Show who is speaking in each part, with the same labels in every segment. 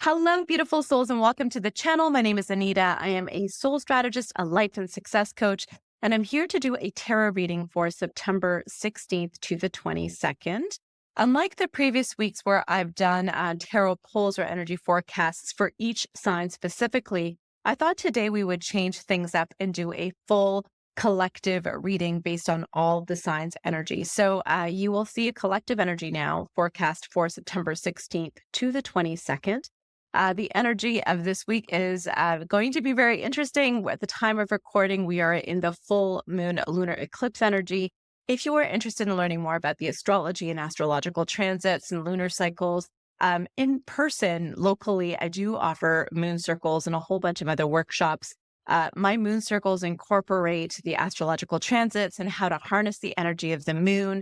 Speaker 1: Hello, beautiful souls, and welcome to the channel. My name is Anita. I am a soul strategist, a life and success coach, and I'm here to do a tarot reading for September 16th to the 22nd. Unlike the previous weeks where I've done tarot pulls or energy forecasts for each sign specifically, I thought today we would change things up and do a full collective reading based on all the signs' energy. So you will see a collective energy now forecast for September 16th to the 22nd. The energy of this week is going to be very interesting. At the time of recording, we are in the full moon lunar eclipse energy. If you are interested in learning more about the astrology and astrological transits and lunar cycles, in person, locally, I do offer moon circles and a whole bunch of other workshops. My moon circles incorporate the astrological transits and how to harness the energy of the moon.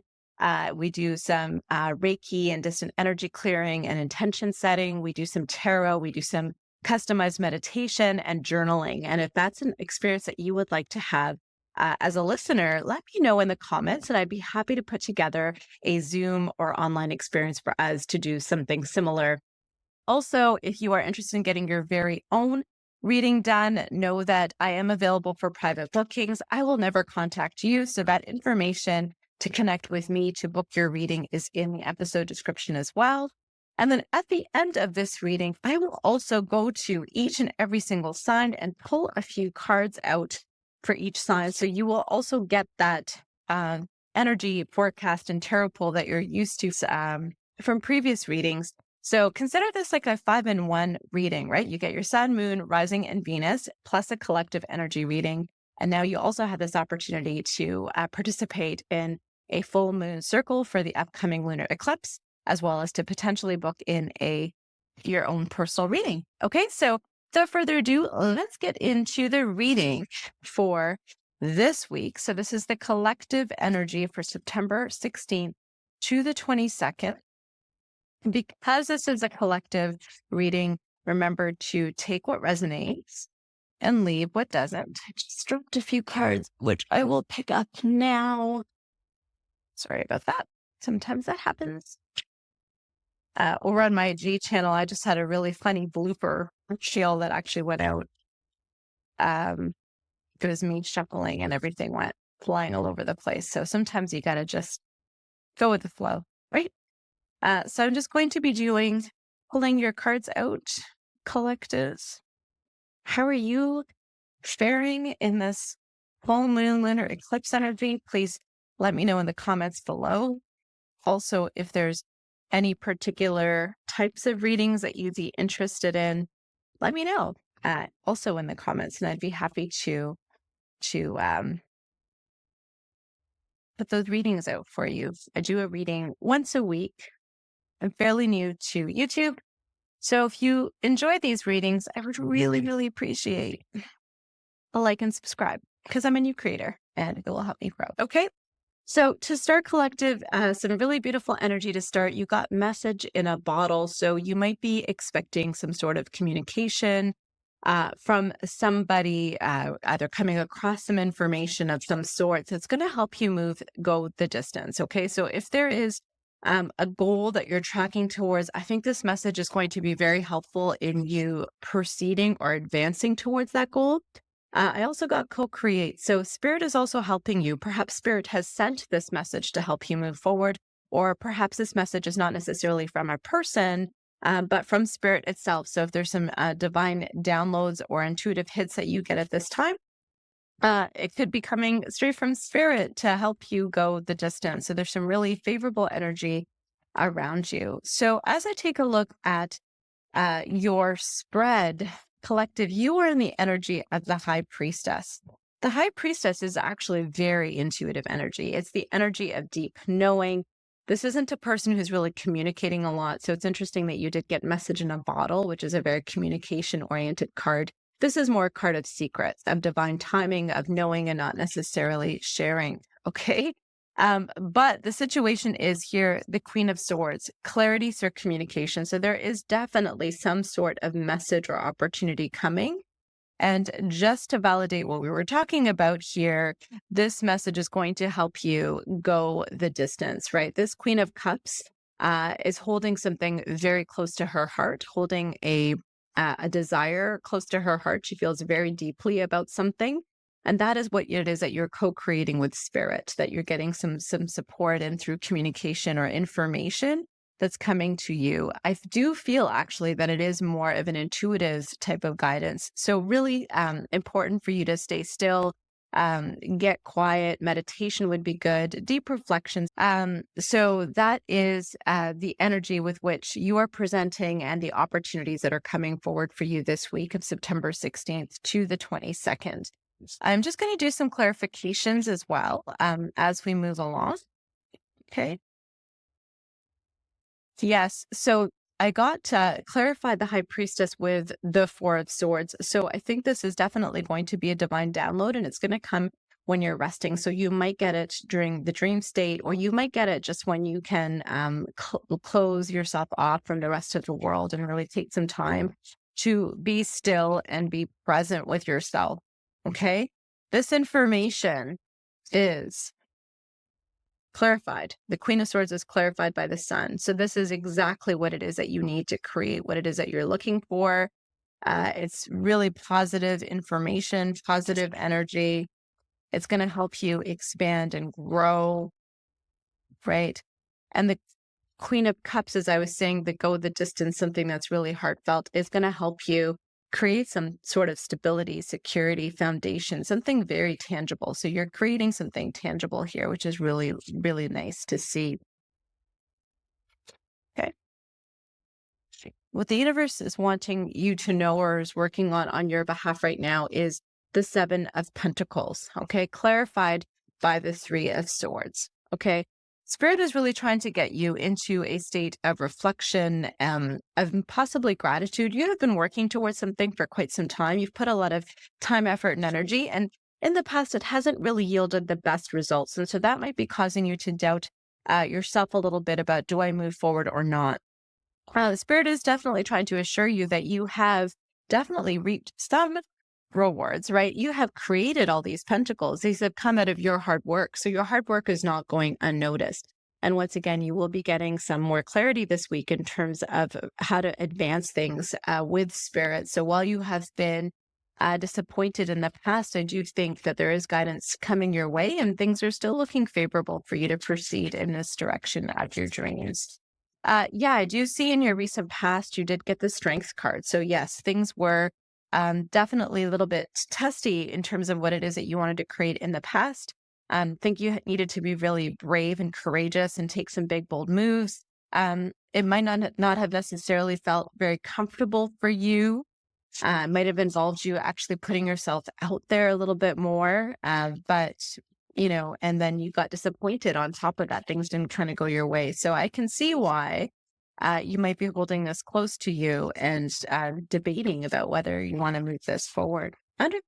Speaker 1: We do some Reiki and distant energy clearing and intention setting. We do some tarot. We do some customized meditation and journaling. And if that's an experience that you would like to have as a listener, let me know in the comments, and I'd be happy to put together a Zoom or online experience for us to do something similar. Also, if you are interested in getting your very own reading done, know that I am available for private bookings. I will never contact you, so that information to connect with me to book your reading is in the episode description as well. And then at the end of this reading, I will also go to each and every single sign and pull a few cards out for each sign. So you will also get that energy forecast and tarot pull that you're used to from previous readings. So consider this like a 5-in-1 reading, right? You get your sun, moon, rising, and Venus, plus a collective energy reading. And now you also have this opportunity to participate in a full moon circle for the upcoming lunar eclipse, as well as to potentially book in your own personal reading. Okay, so without further ado, let's get into the reading for this week. So this is the collective energy for September 16th to the 22nd. Because this is a collective reading, remember to take what resonates and leave what doesn't. I just dropped a few cards, which I will pick up now. Sorry about that. Sometimes that happens. Over on my G channel, I just had a really funny blooper reel that actually went out. It was me shuffling and everything went flying all over the place. So sometimes you got to just go with the flow, right? So I'm just going to be pulling your cards out, collectives. How are you faring in this full moon lunar eclipse energy? Please let me know in the comments below. Also, if there's any particular types of readings that you'd be interested in, let me know also in the comments, and I'd be happy to put those readings out for you. I do a reading once a week. I'm fairly new to YouTube, so if you enjoy these readings, I would really, really appreciate a like and subscribe, because I'm a new creator and it will help me grow. Okay. So to start collective, some really beautiful energy to start. You got message in a bottle. So you might be expecting some sort of communication from somebody, either coming across some information of some sort that's going to help you go the distance. Okay. So if there is a goal that you're tracking towards, I think this message is going to be very helpful in you proceeding or advancing towards that goal. I also got co-create. So Spirit is also helping you. Perhaps Spirit has sent this message to help you move forward, or perhaps this message is not necessarily from a person, but from Spirit itself. So if there's some divine downloads or intuitive hits that you get at this time, it could be coming straight from Spirit to help you go the distance. So there's some really favorable energy around you. So as I take a look at your spread, collective, you are in the energy of the High Priestess. The High Priestess is actually very intuitive energy. It's the energy of deep knowing. This isn't a person who's really communicating a lot. So it's interesting that you did get message in a bottle, which is a very communication-oriented card. This is more a card of secrets, of divine timing, of knowing and not necessarily sharing. Okay. But the situation is here, the Queen of Swords, clarity through communication. So there is definitely some sort of message or opportunity coming. And just to validate what we were talking about here, this message is going to help you go the distance, right? This Queen of Cups is holding something very close to her heart, holding a desire close to her heart. She feels very deeply about something. And that is what it is that you're co-creating with spirit, that you're getting some support in through communication or information that's coming to you. I do feel actually that it is more of an intuitive type of guidance. So really important for you to stay still, get quiet. Meditation would be good. Deep reflections. So that is the energy with which you are presenting and the opportunities that are coming forward for you this week of September 16th to the 22nd. I'm just going to do some clarifications as well as we move along. Okay. Yes. So I got clarified the High Priestess with the Four of Swords. So I think this is definitely going to be a divine download, and it's going to come when you're resting. So you might get it during the dream state, or you might get it just when you can close yourself off from the rest of the world and really take some time to be still and be present with yourself. Okay. This information is clarified. The Queen of Swords is clarified by the Sun. So this is exactly what it is that you need to create, what it is that you're looking for. It's really positive information, positive energy. It's going to help you expand and grow, right? And the Queen of Cups, as I was saying, the go the distance, something that's really heartfelt, is going to help you create some sort of stability, security, foundation, something very tangible. So you're creating something tangible here, which is really, really nice to see. Okay. What the universe is wanting you to know or is working on your behalf right now is the Seven of Pentacles. Okay. Clarified by the Three of Swords. Okay. Spirit is really trying to get you into a state of reflection, of possibly gratitude. You have been working towards something for quite some time. You've put a lot of time, effort, and energy, and in the past, it hasn't really yielded the best results. And so that might be causing you to doubt yourself a little bit about, do I move forward or not? The Spirit is definitely trying to assure you that you have definitely reaped some rewards, right? You have created all these pentacles. These have come out of your hard work. So your hard work is not going unnoticed. And once again, you will be getting some more clarity this week in terms of how to advance things with Spirit. So while you have been disappointed in the past, I do think that there is guidance coming your way, and things are still looking favorable for you to proceed in this direction of your dreams. Yeah, I do see in your recent past, you did get the Strength card. So yes, things were definitely a little bit testy in terms of what it is that you wanted to create in the past. Think you needed to be really brave and courageous and take some big, bold moves. It might not have necessarily felt very comfortable for you. It might have involved you actually putting yourself out there a little bit more. But and then you got disappointed on top of that. Things didn't kind of go your way. So I can see why you might be holding this close to you and debating about whether you want to move this forward.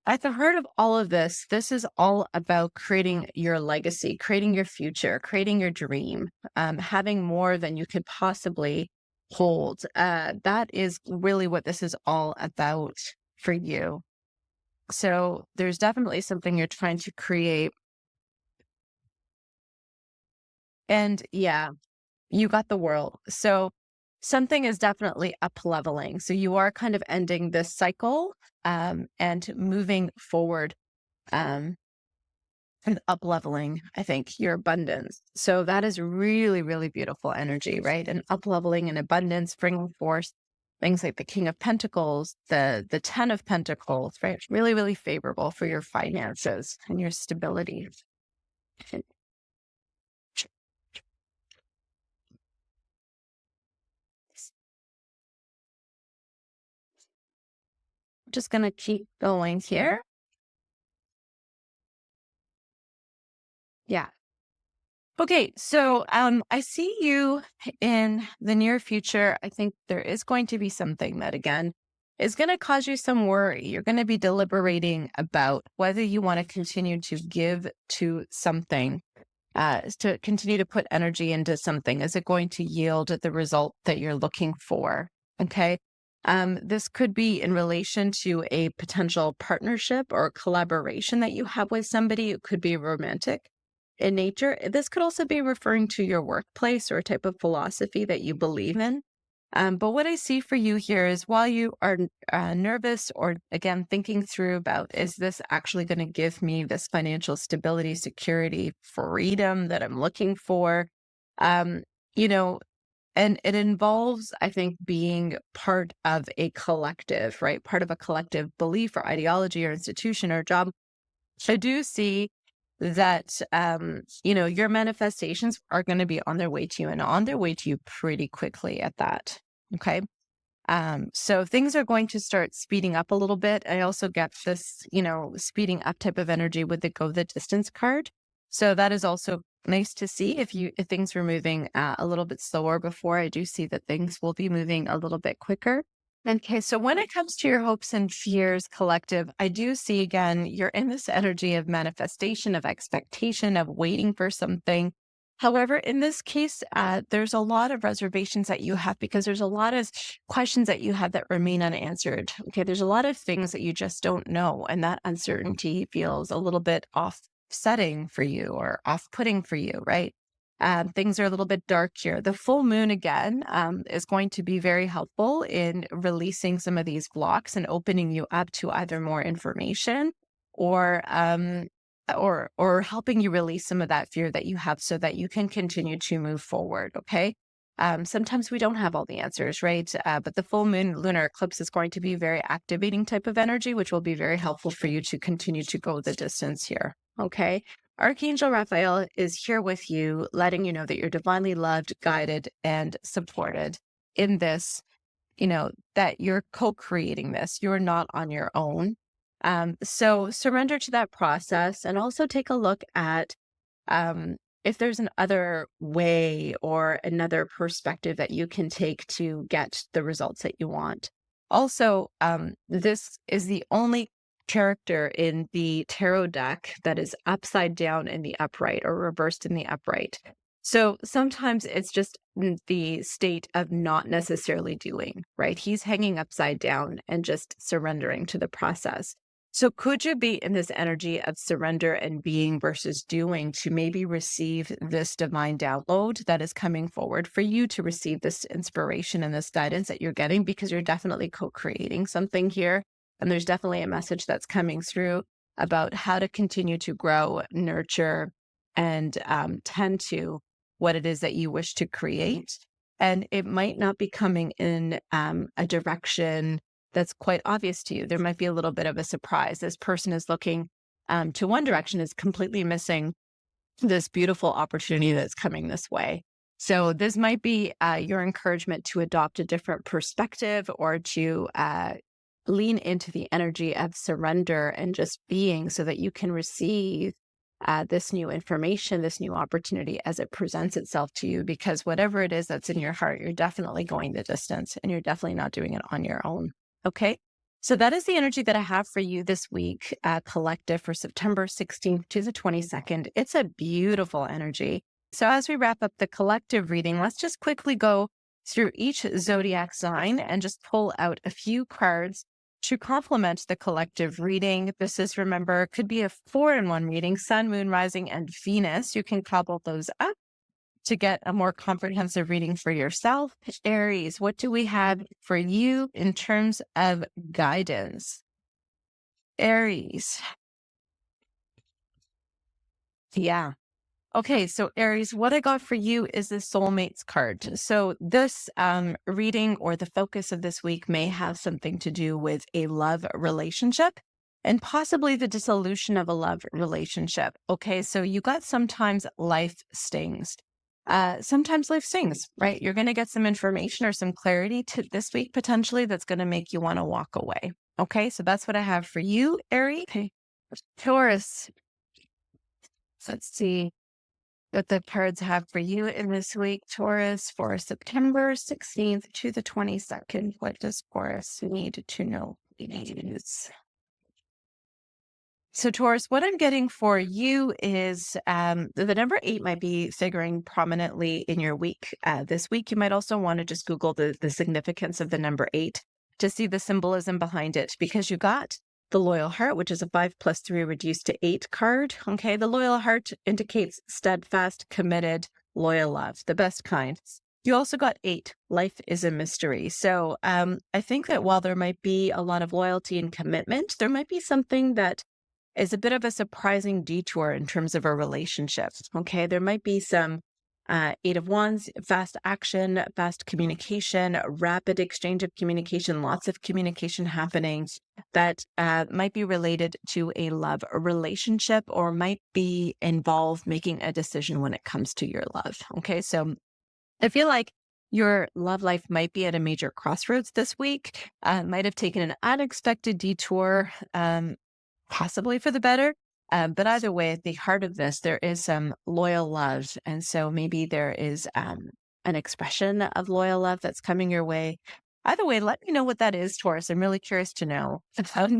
Speaker 1: At the heart of all of this, this is all about creating your legacy, creating your future, creating your dream, having more than you could possibly hold. That is really what this is all about for you. So there's definitely something you're trying to create. And yeah, you got the World. So something is definitely up leveling. So you are kind of ending this cycle and moving forward and up leveling, I think, your abundance. So that is really, really beautiful energy, right? And up leveling and abundance, bringing forth things like the King of Pentacles, the 10 of Pentacles, right? Really, really favorable for your finances and your stability. Just going to keep going here. Yeah. Okay, so I see you in the near future. I think there is going to be something that, again, is going to cause you some worry. You're going to be deliberating about whether you want to continue to give to something, to continue to put energy into something. Is it going to yield the result that you're looking for? Okay. This could be in relation to a potential partnership or collaboration that you have with somebody. It could be romantic. in nature. This could also be referring to your workplace or a type of philosophy that you believe in. But what I see for you here is while you are nervous or again thinking through about, is this actually going to give me this financial stability, security, freedom that I'm looking for? Um, you know, and it involves, I think, being part of a collective, right? Part of a collective belief or ideology or institution or job. I do see that, your manifestations are going to be on their way to you and on their way to you pretty quickly at that. Okay. So things are going to start speeding up a little bit. I also get this, speeding up type of energy with the go the distance card. So that is also nice to see if things were moving a little bit slower before. I do see that things will be moving a little bit quicker. Okay, so when it comes to your hopes and fears collective, I do see again, you're in this energy of manifestation, of expectation, of waiting for something. However, in this case, there's a lot of reservations that you have because there's a lot of questions that you have that remain unanswered. Okay, there's a lot of things that you just don't know, and that uncertainty feels a little bit offsetting for you or off-putting for you, right? Things are a little bit dark here. The full moon again is going to be very helpful in releasing some of these blocks and opening you up to either more information or helping you release some of that fear that you have so that you can continue to move forward. Okay. Sometimes we don't have all the answers, right? But the full moon lunar eclipse is going to be very activating type of energy, which will be very helpful for you to continue to go the distance here. Okay. Archangel Raphael is here with you, letting you know that you're divinely loved, guided, and supported in this, that you're co-creating this. You're not on your own. So surrender to that process and also take a look at if there's another way or another perspective that you can take to get the results that you want. Also, this is the only character in the tarot deck that is upside down in the upright or reversed in the upright. So sometimes it's just the state of not necessarily doing, right? He's hanging upside down and just surrendering to the process. So could you be in this energy of surrender and being versus doing to maybe receive this divine download that is coming forward for you to receive this inspiration and this guidance that you're getting, because you're definitely co-creating something here. And there's definitely a message that's coming through about how to continue to grow, nurture, and tend to what it is that you wish to create. And it might not be coming in a direction that's quite obvious to you. There might be a little bit of a surprise. This person is looking to one direction, is completely missing this beautiful opportunity that's coming this way. So this might be your encouragement to adopt a different perspective or to lean into the energy of surrender and just being so that you can receive this new information, this new opportunity as it presents itself to you, because whatever it is that's in your heart, you're definitely going the distance and you're definitely not doing it on your own. Okay. So that is the energy that I have for you this week, collective for September 16th to the 22nd. It's a beautiful energy. So as we wrap up the collective reading, let's just quickly go through each zodiac sign and just pull out a few cards to complement the collective reading. This is, remember, could be a 4-in-1 reading, Sun, Moon, Rising, and Venus. You can cobble those up to get a more comprehensive reading for yourself. Aries, what do we have for you in terms of guidance? Aries. Yeah. Okay, so Aries, what I got for you is the soulmates card. So this reading or the focus of this week may have something to do with a love relationship and possibly the dissolution of a love relationship. Okay, so you got sometimes life stings. Sometimes life stings, right? You're going to get some information or some clarity to this week potentially that's going to make you want to walk away. Okay, so that's what I have for you, Aries. Okay. Taurus. Let's see what the cards have for you in this week, Taurus, for September 16th to the 22nd. What does Taurus need to know, please? So Taurus, what I'm getting for you is the number 8 might be figuring prominently in your week. This week, you might also want to just Google the significance of the number 8 to see the symbolism behind it, because you got the Loyal Heart, which is a 5+3 reduced to 8 card. Okay, the Loyal Heart indicates steadfast, committed, loyal love, the best kind. You also got 8. Life is a mystery. So I think that while there might be a lot of loyalty and commitment, there might be something that is a bit of a surprising detour in terms of a relationship. Okay, there might be some 8 of Wands, fast action, fast communication, rapid exchange of communication, lots of communication happening that might be related to a love relationship or might be involved making a decision when it comes to your love. Okay, so I feel like your love life might be at a major crossroads this week, might have taken an unexpected detour, possibly for the better. But either way, at the heart of this, there is some loyal love. And so maybe there is an expression of loyal love that's coming your way. Either way, let me know what that is, Taurus. I'm really curious to know.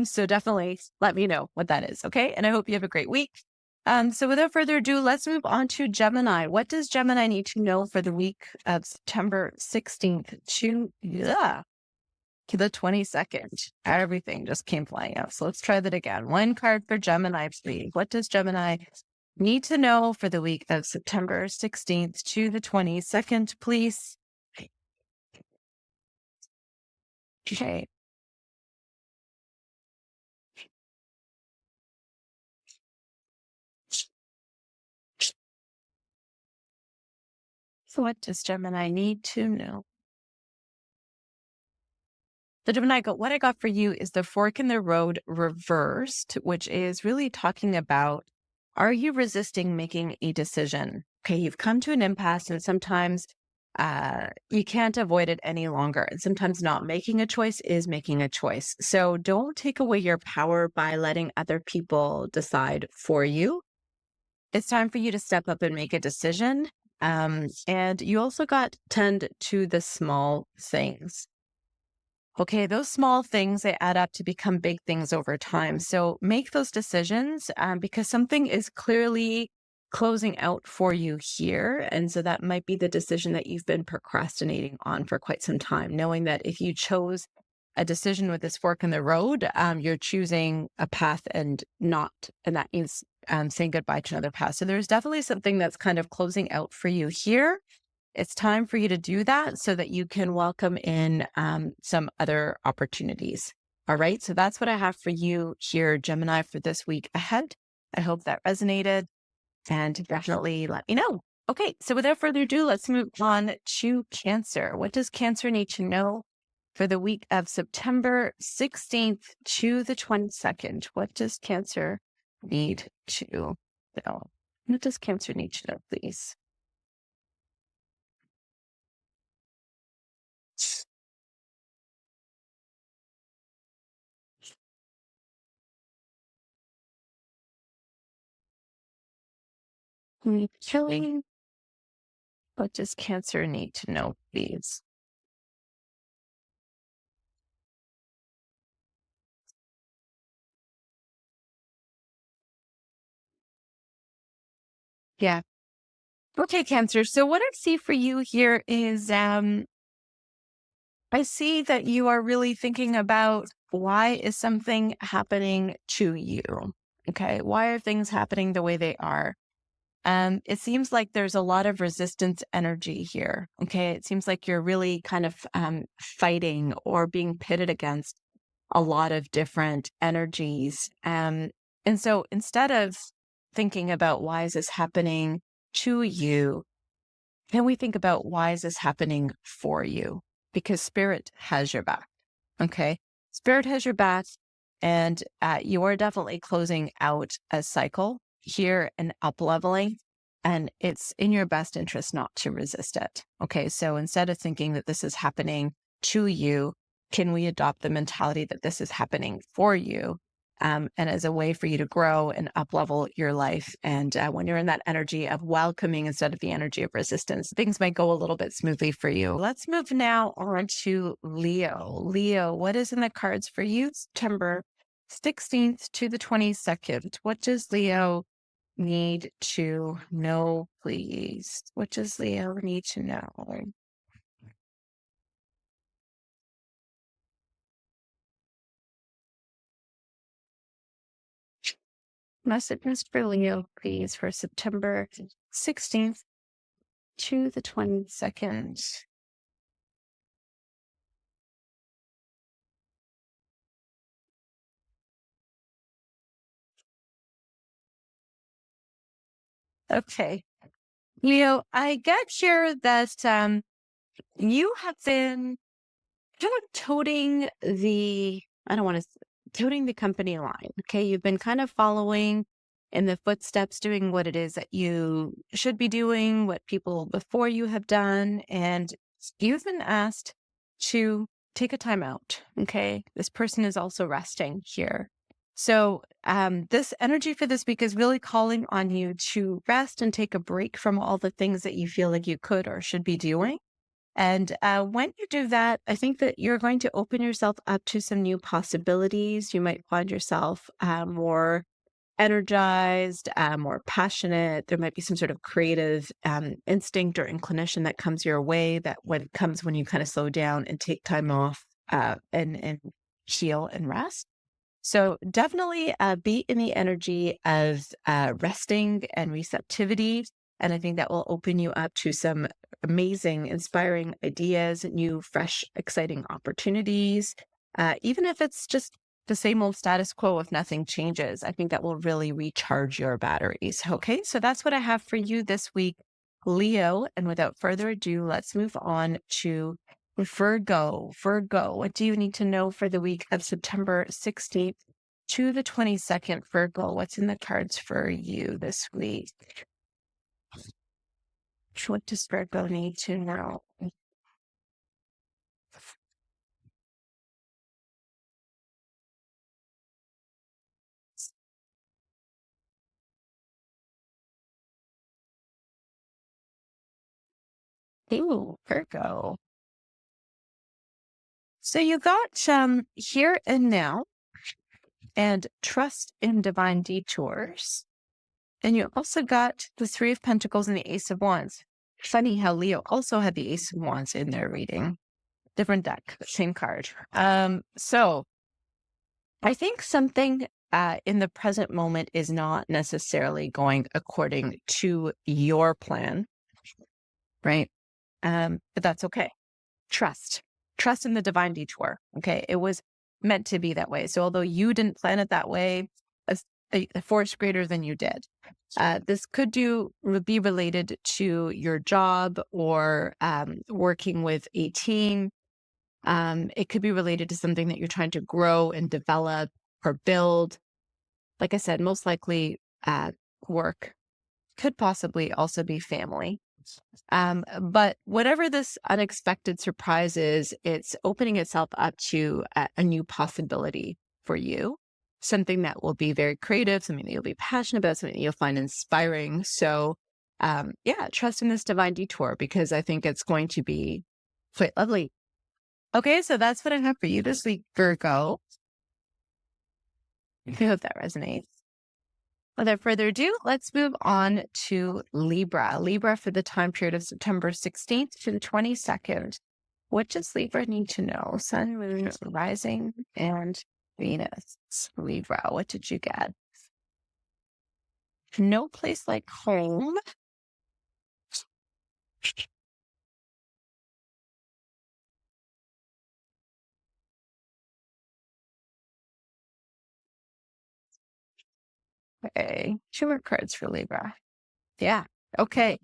Speaker 1: So definitely let me know what that is. Okay. And I hope you have a great week. So without further ado, let's move on to Gemini. What does Gemini need to know for the week of September 16th to the 22nd? Everything just came flying out. So let's try that again. One card for Gemini, please. What does Gemini need to know for the week of September 16th to the 22nd, please? Okay. So what does Gemini need to know? The Gemini, what I got for you is the fork in the road reversed, which is really talking about, are you resisting making a decision? Okay, you've come to an impasse and sometimes you can't avoid it any longer. And sometimes not making a choice is making a choice. So don't take away your power by letting other people decide for you. It's time for you to step up and make a decision. And you also got tend to the small things. Okay, those small things, they add up to become big things over time. So make those decisions because something is clearly closing out for you here. And so that might be the decision that you've been procrastinating on for quite some time, knowing that if you chose a decision with this fork in the road, you're choosing a path and that means saying goodbye to another path. So there's definitely something that's kind of closing out for you here. It's time for you to do that so that you can welcome in some other opportunities. All right. So that's what I have for you here, Gemini, for this week ahead. I hope that resonated and definitely let me know. Okay. So without further ado, let's move on to Cancer. What does Cancer need to know for the week of September 16th to the 22nd? What does Cancer need to know? What does Cancer need to know, please? Killing. What does Cancer need to know, please? Yeah. Okay, Cancer. So what I see for you here is I see that you are really thinking about, why is something happening to you? Okay. Why are things happening the way they are? It seems like there's a lot of resistance energy here. Okay. It seems like you're really kind of fighting or being pitted against a lot of different energies. And so instead of thinking about, why is this happening to you, can we think about, why is this happening for you? Because Spirit has your back. Okay. Spirit has your back, and you are definitely closing out a cycle here and up leveling. And it's in your best interest not to resist it. Okay. So instead of thinking that this is happening to you, can we adopt the mentality that this is happening for you? And as a way for you to grow and up level your life. And when you're in that energy of welcoming instead of the energy of resistance, things might go a little bit smoothly for you. Let's move now on to Leo. Leo, what is in the cards for you September 16th to the 22nd? What does Leo need to know, please? What does Leo need to know? Messages for Leo, please, for September 16th to the 22nd. Okay. Leo, I get here that you have been kind of toting I don't want to, toting the company line. Okay. You've been kind of following in the footsteps, doing what it is that you should be doing, what people before you have done. And you've been asked to take a time out. Okay. This person is also resting here. So this energy for this week is really calling on you to rest and take a break from all the things that you feel like you could or should be doing. And when you do that, I think that you're going to open yourself up to some new possibilities. You might find yourself more energized, more passionate. There might be some sort of creative instinct or inclination that comes your way that comes when you kind of slow down and take time off and heal and rest. So definitely be in the energy of resting and receptivity. And I think that will open you up to some amazing, inspiring ideas, new, fresh, exciting opportunities. Even if it's just the same old status quo, if nothing changes, I think that will really recharge your batteries. Okay, so that's what I have for you this week, Leo. And without further ado, let's move on to Virgo. Virgo, what do you need to know for the week of September 16th to the 22nd? Virgo, what's in the cards for you this week? What does Virgo need to know? Ooh, Virgo. So you got here and now and trust in divine detours. And you also got the Three of Pentacles and the Ace of Wands. Funny how Leo also had the Ace of Wands in their reading. Different deck, same card. So I think something in the present moment is not necessarily going according to your plan, right? But that's okay. Trust in the divine detour. Okay. It was meant to be that way. So although you didn't plan it that way, a force greater than you did. This could be related to your job or working with a team. It could be related to something that you're trying to grow and develop or build. Like I said, most likely work, could possibly also be family. But whatever this unexpected surprise is, it's opening itself up to a new possibility for you, something that will be very creative, something that you'll be passionate about, something that you'll find inspiring. So yeah, trust in this divine detour because I think it's going to be quite lovely. Okay, so that's what I have for you this week, Virgo. I hope that resonates. Without further ado, let's move on to Libra. Libra for the time period of September 16th to the 22nd. What does Libra need to know? Sun, moon, rising, and Venus. Libra, what did you get? No place like home. Okay, 2 more cards for Libra. Yeah, okay.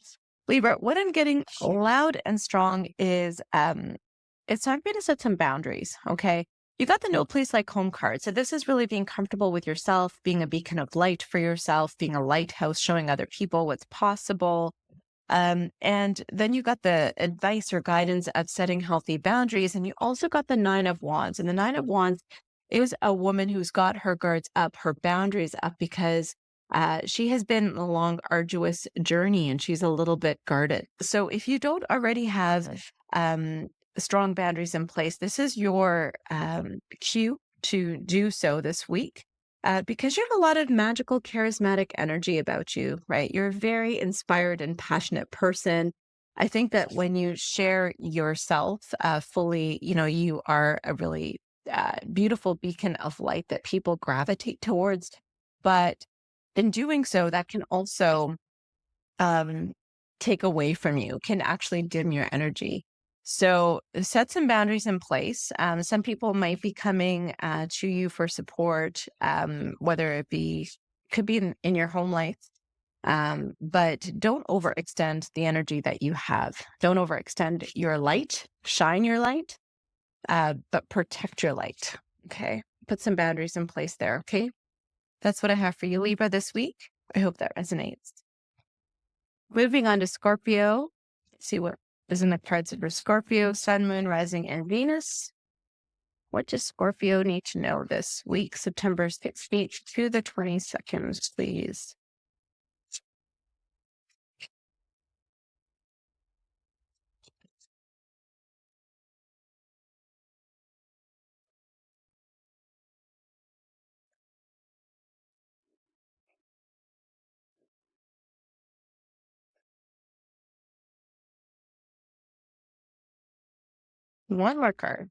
Speaker 1: Libra, what I'm getting loud and strong is it's time for you to set some boundaries, okay? You got the no place like home card. So this is really being comfortable with yourself, being a beacon of light for yourself, being a lighthouse, showing other people what's possible. And then you got the advice or guidance of setting healthy boundaries. And you also got the 9 of Wands. And the 9 of Wands is a woman who's got her guards up, her boundaries up, because she has been a long, arduous journey and she's a little bit guarded. So if you don't already have strong boundaries in place, this is your cue to do so this week. Because you have a lot of magical, charismatic energy about you, right? You're a very inspired and passionate person. I think that when you share yourself fully, you are a really beautiful beacon of light that people gravitate towards. But in doing so, that can also take away from you, can actually dim your energy. So set some boundaries in place. Some people might be coming to you for support, whether it could be in your home life. But don't overextend the energy that you have. Don't overextend your light, shine your light, but protect your light. Okay. Put some boundaries in place there. Okay. That's what I have for you, Libra, this week. I hope that resonates. Moving on to Scorpio. Let's see what is in the cards for Scorpio, Sun, Moon, Rising, and Venus. What does Scorpio need to know this week, September 16th to the 22nd, please? One more card.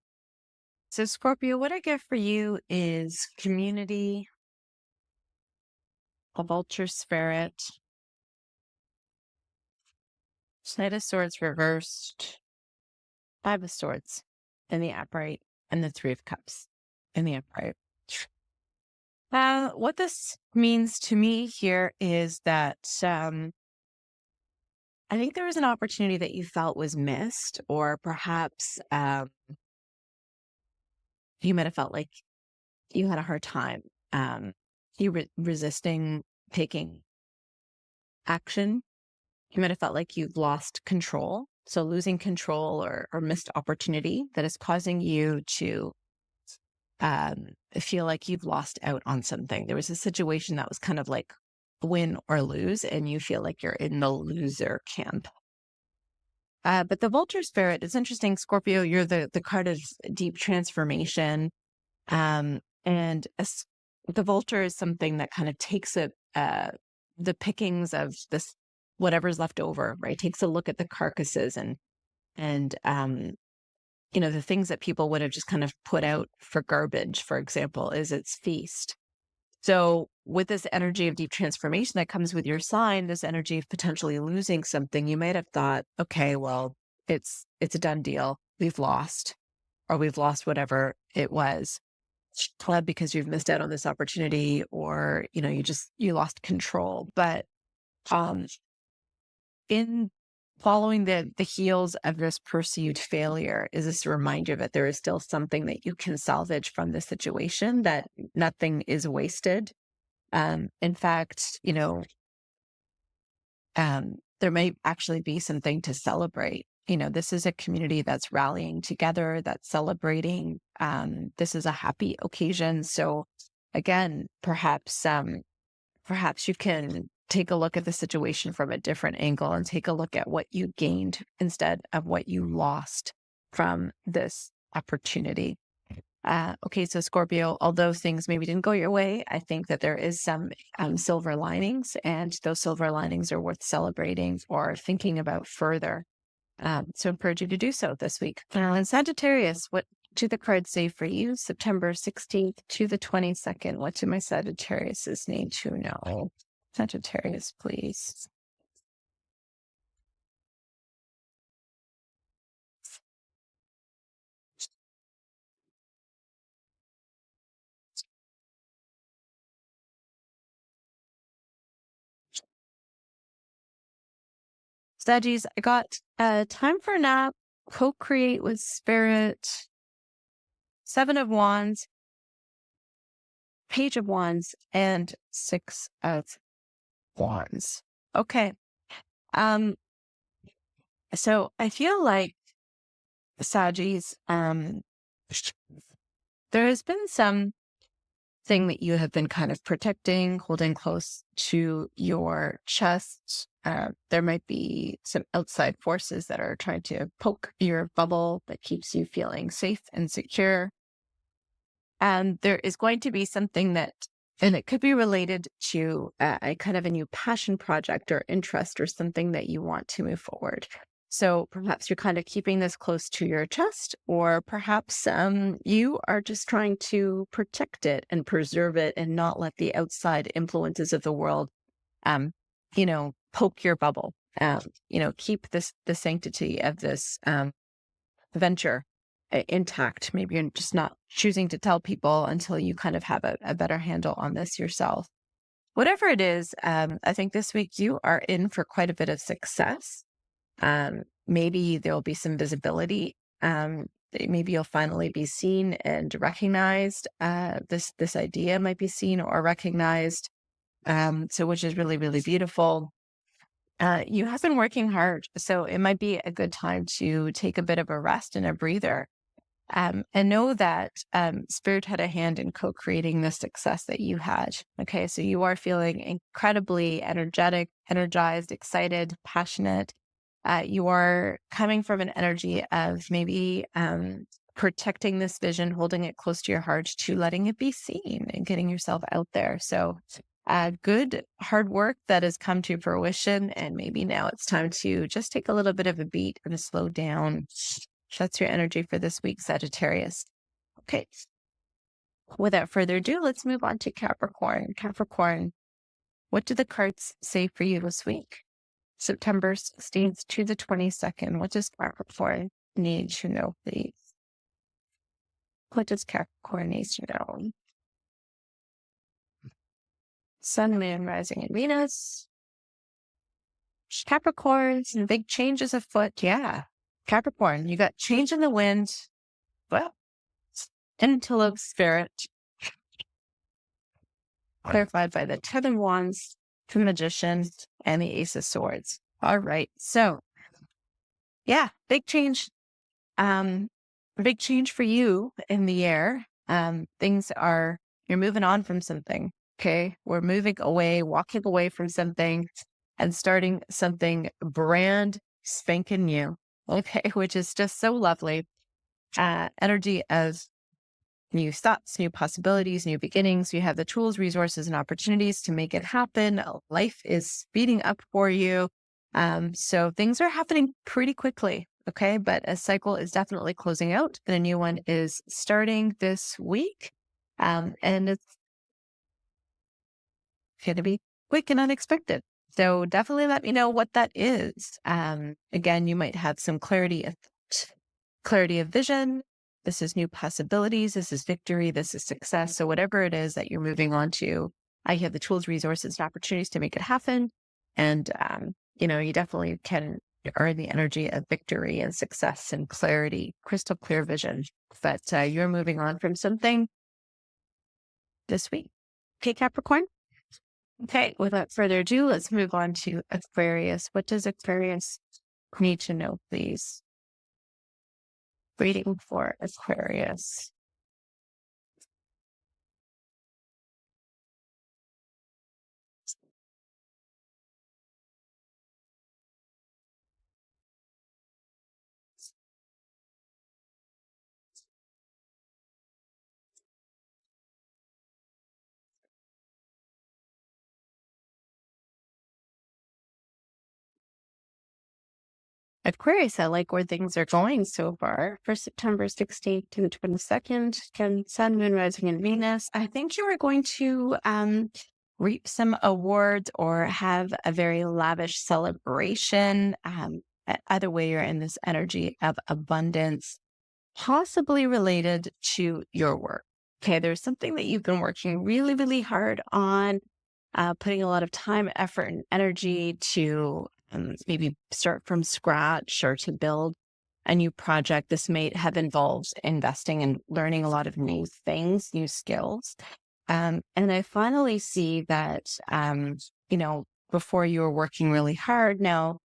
Speaker 1: So Scorpio, what I get for you is community, a vulture spirit, Knight of Swords reversed, Five of Swords in the upright, and the Three of Cups in the upright. What this means to me here is that I think there was an opportunity that you felt was missed, or perhaps you might have felt like you had a hard time. You resisting taking action. You might have felt like you've lost control. So losing control or missed opportunity that is causing you to feel like you've lost out on something. There was a situation that was kind of like win or lose, and you feel like you're in the loser camp. But the vulture spirit is interesting. Scorpio, you're the card of deep transformation. And the vulture is something that kind of takes the pickings of this, whatever's left over, right? Takes a look at the carcasses and the things that people would have just kind of put out for garbage, for example, is its feast. So with this energy of deep transformation that comes with your sign, this energy of potentially losing something, you might have thought, okay, well, it's a done deal. We've lost whatever it was, because you've missed out on this opportunity, or, you lost control. But in following the heels of this perceived failure is this reminder that there is still something that you can salvage from the situation, that nothing is wasted. In fact, there may actually be something to celebrate. This is a community that's rallying together, that's celebrating. This is a happy occasion. So again, perhaps you can take a look at the situation from a different angle and take a look at what you gained instead of what you lost from this opportunity. Okay, so Scorpio, although things maybe didn't go your way, I think that there is some silver linings, and those silver linings are worth celebrating or thinking about further. So I encourage you to do so this week. And Sagittarius, what do the cards say for you? September 16th to the 22nd. What do my Sagittariuses need to know? Sagittarius, please. Saggies, I got time for a nap, co-create with spirit, Seven of Wands, Page of Wands, and Six of Wands. Okay. So I feel like Saggies, there has been some thing that you have been kind of protecting, holding close to your chest. There might be some outside forces that are trying to poke your bubble that keeps you feeling safe and secure. And there is going to be something and it could be related to a kind of a new passion project or interest or something that you want to move forward. So perhaps you're kind of keeping this close to your chest, or perhaps you are just trying to protect it and preserve it and not let the outside influences of the world, poke your bubble. Keep the sanctity of this venture intact. Maybe you're just not choosing to tell people until you kind of have a better handle on this yourself. Whatever it is, I think this week you are in for quite a bit of success. Maybe there'll be some visibility. Maybe you'll finally be seen and recognized. This idea might be seen or recognized. So which is really, really beautiful. You have been working hard, so it might be a good time to take a bit of a rest and a breather. And know that Spirit had a hand in co-creating the success that you had. Okay, so you are feeling incredibly energetic, energized, excited, passionate. You are coming from an energy of maybe protecting this vision, holding it close to your heart, to letting it be seen and getting yourself out there. So good hard work that has come to fruition. And maybe now it's time to just take a little bit of a beat and slow down. That's your energy for this week, Sagittarius. Okay. Without further ado, let's move on to Capricorn. Capricorn, what do the cards say for you this week? September 16th to the 22nd. What does Capricorn need to know, please? What does Capricorn need to know? Sun, Moon, Rising, and Venus. Capricorn, some big changes afoot. Yeah. Capricorn, you got change in the wind. Well, intel of Spirit, clarified by the 10 of Wands, the Magician, and the Ace of Swords. All right. So, yeah, big change. Big change for you in the air. You're moving on from something. Okay. We're moving away, walking away from something and starting something brand spanking new. Okay. Which is just so lovely. Energy of new thoughts, new possibilities, new beginnings. You have the tools, resources, and opportunities to make it happen. Life is speeding up for you. So things are happening pretty quickly. Okay. But a cycle is definitely closing out and a new one is starting this week. And it's going to be quick and unexpected. So definitely let me know what that is. Again, you might have some clarity of vision. This is new possibilities. This is victory. This is success. So whatever it is that you're moving on to, I have the tools, resources, and opportunities to make it happen. And, you definitely can earn the energy of victory and success and clarity, crystal clear vision. But you're moving on from something this week. Okay, Capricorn? Okay, without further ado, let's move on to Aquarius. What does Aquarius need to know, please? Reading for Aquarius. Aquarius, I like where things are going so far. For September 16th to the 22nd, can Sun, Moon, Rising, and Venus. I think you are going to reap some awards or have a very lavish celebration. Either way, you're in this energy of abundance, possibly related to your work. Okay, there's something that you've been working really, really hard on, putting a lot of time, effort, and energy to maybe start from scratch or to build a new project. This may have involved investing and learning a lot of new things, new skills. And I finally see that, before you were working really hard, now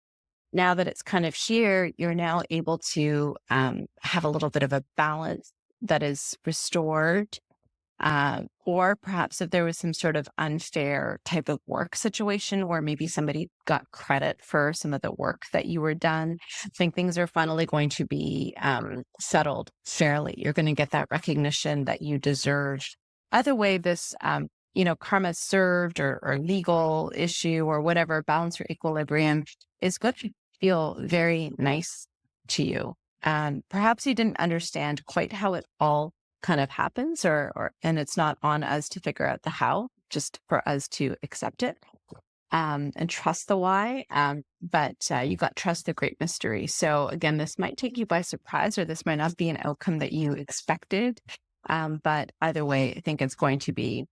Speaker 1: that it's kind of here, you're now able to have a little bit of a balance that is restored. Or perhaps if there was some sort of unfair type of work situation where maybe somebody got credit for some of the work that you were done, I think things are finally going to be settled fairly. You're going to get that recognition that you deserve. Either way, this, karma served or legal issue or whatever, balance or equilibrium is good feel very nice to you. And perhaps you didn't understand quite how it all kind of happens, and it's not on us to figure out the how, just for us to accept it. And trust the why, but you got trust the great mystery. So again, this might take you by surprise, or this might not be an outcome that you expected. But either way, I think it's going to be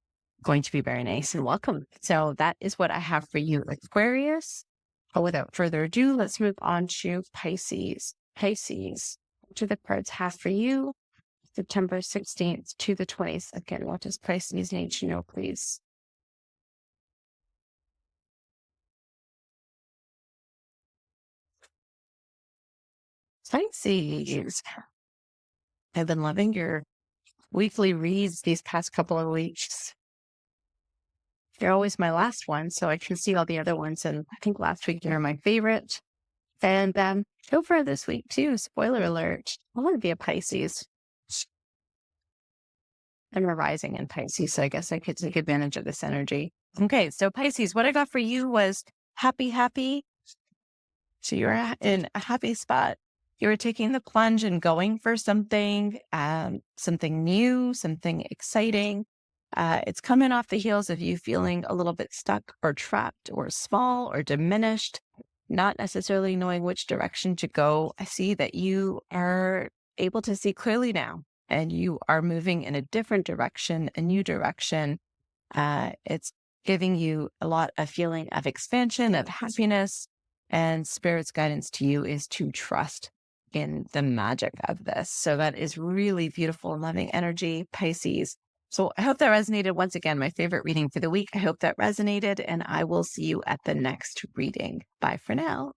Speaker 1: very nice and welcome. So that is what I have for you, Aquarius. But without further ado, let's move on to Pisces. Pisces, what do the cards have for you? September 16th to the 22nd. What does Pisces need to know, please? Pisces. I've been loving your weekly reads these past couple of weeks. You're always my last one, so I can see all the other ones. And I think last week you're my favorite. And go for this week too. Spoiler alert. I want to be a Pisces. I'm a rising in Pisces, so I guess I could take advantage of this energy. Okay, so Pisces, what I got for you was happy. So you're in a happy spot. You're taking the plunge and going for something, something new, something exciting. It's coming off the heels of you feeling a little bit stuck or trapped or small or diminished, not necessarily knowing which direction to go. I see that you are able to see clearly now, and you are moving in a different direction, a new direction. It's giving you a lot of feeling of expansion, of happiness, and Spirit's guidance to you is to trust in the magic of this. So that is really beautiful, loving energy, Pisces. So I hope that resonated. Once again, my favorite reading for the week. I hope that resonated, and I will see you at the next reading. Bye for now.